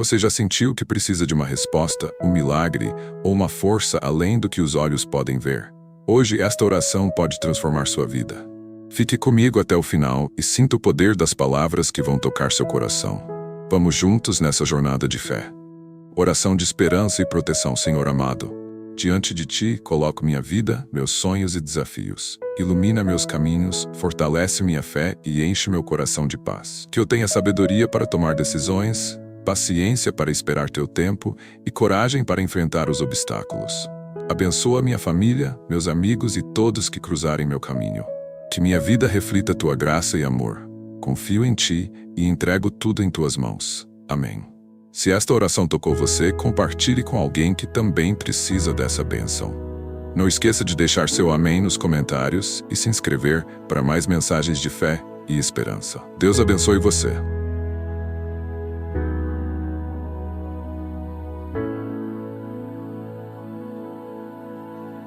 Você já sentiu que precisa de uma resposta, um milagre ou uma força além do que os olhos podem ver? Hoje, esta oração pode transformar sua vida. Fique comigo até o final e sinta o poder das palavras que vão tocar seu coração. Vamos juntos nessa jornada de fé. Oração de esperança e proteção, Senhor amado. Diante de Ti, coloco minha vida, meus sonhos e desafios. Ilumina meus caminhos, fortalece minha fé e enche meu coração de paz. Que eu tenha sabedoria para tomar decisões, paciência para esperar Teu tempo e coragem para enfrentar os obstáculos. Abençoa minha família, meus amigos e todos que cruzarem meu caminho. Que minha vida reflita Tua graça e amor. Confio em Ti e entrego tudo em Tuas mãos. Amém. Se esta oração tocou você, compartilhe com alguém que também precisa dessa bênção. Não esqueça de deixar seu amém nos comentários e se inscrever para mais mensagens de fé e esperança. Deus abençoe você.